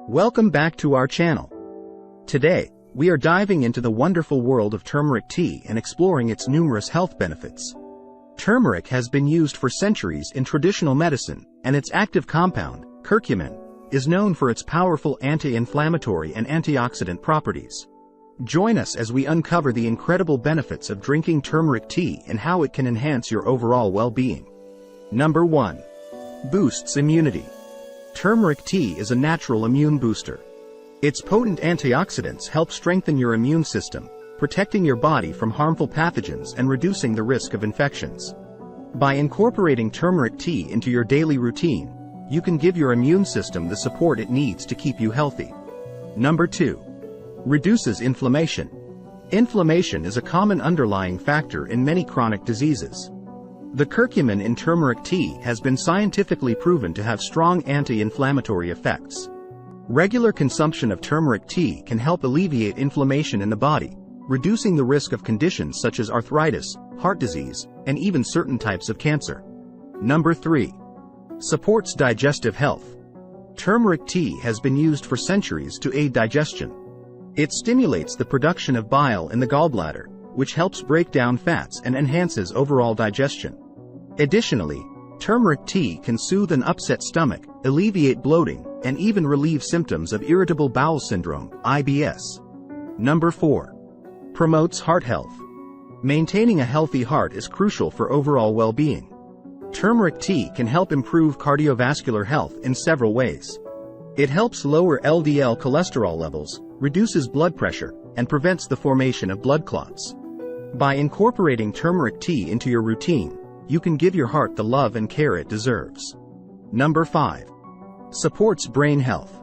Welcome back to our channel. Today, we are diving into the wonderful world of turmeric tea and exploring its numerous health benefits. Turmeric has been used for centuries in traditional medicine, and its active compound, curcumin, is known for its powerful anti-inflammatory and antioxidant properties. Join us as we uncover the incredible benefits of drinking turmeric tea and how it can enhance your overall well-being. Number 1. Boosts immunity. Turmeric tea is a natural immune booster. Its potent antioxidants help strengthen your immune system, protecting your body from harmful pathogens and reducing the risk of infections. By incorporating turmeric tea into your daily routine, you can give your immune system the support it needs to keep you healthy. Number 2. Reduces inflammation. Inflammation is a common underlying factor in many chronic diseases. The curcumin in turmeric tea has been scientifically proven to have strong anti-inflammatory effects. Regular consumption of turmeric tea can help alleviate inflammation in the body, reducing the risk of conditions such as arthritis, heart disease, and even certain types of cancer. Number 3. Supports digestive health. Turmeric tea has been used for centuries to aid digestion. It stimulates the production of bile in the gallbladder, which helps break down fats and enhances overall digestion. Additionally, turmeric tea can soothe an upset stomach, alleviate bloating, and even relieve symptoms of irritable bowel syndrome, IBS. Number 4. Promotes heart health. Maintaining a healthy heart is crucial for overall well-being. Turmeric tea can help improve cardiovascular health in several ways. It helps lower LDL cholesterol levels, reduces blood pressure, and prevents the formation of blood clots. By incorporating turmeric tea into your routine, you can give your heart the love and care it deserves. Number 5. Supports brain health.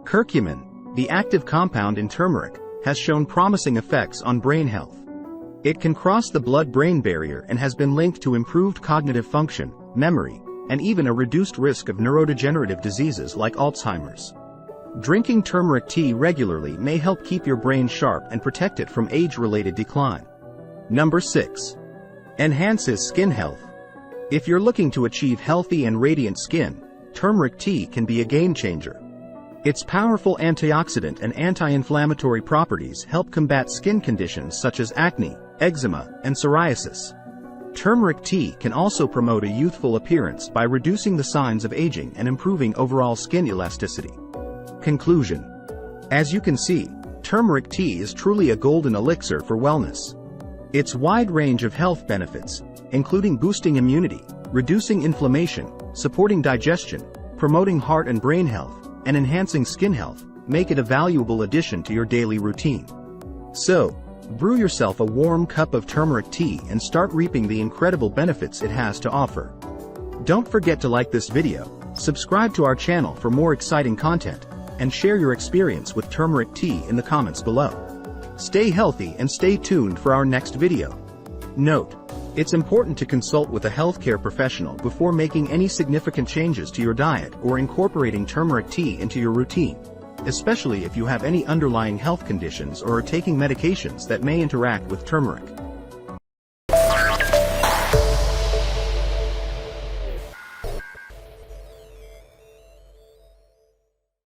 Curcumin, the active compound in turmeric, has shown promising effects on brain health. It can cross the blood-brain barrier and has been linked to improved cognitive function, memory, and even a reduced risk of neurodegenerative diseases like Alzheimer's. Drinking turmeric tea regularly may help keep your brain sharp and protect it from age-related decline. Number 6. Enhances skin health. If you're looking to achieve healthy and radiant skin, turmeric tea can be a game-changer. Its powerful antioxidant and anti-inflammatory properties help combat skin conditions such as acne, eczema, and psoriasis. Turmeric tea can also promote a youthful appearance by reducing the signs of aging and improving overall skin elasticity. Conclusion. As you can see, turmeric tea is truly a golden elixir for wellness. Its wide range of health benefits, including boosting immunity, reducing inflammation, supporting digestion, promoting heart and brain health, and enhancing skin health, make it a valuable addition to your daily routine. So, brew yourself a warm cup of turmeric tea and start reaping the incredible benefits it has to offer. Don't forget to like this video, subscribe to our channel for more exciting content, and share your experience with turmeric tea in the comments below. Stay healthy and stay tuned for our next video. Note: it's important to consult with a healthcare professional before making any significant changes to your diet or incorporating turmeric tea into your routine, especially if you have any underlying health conditions or are taking medications that may interact with turmeric.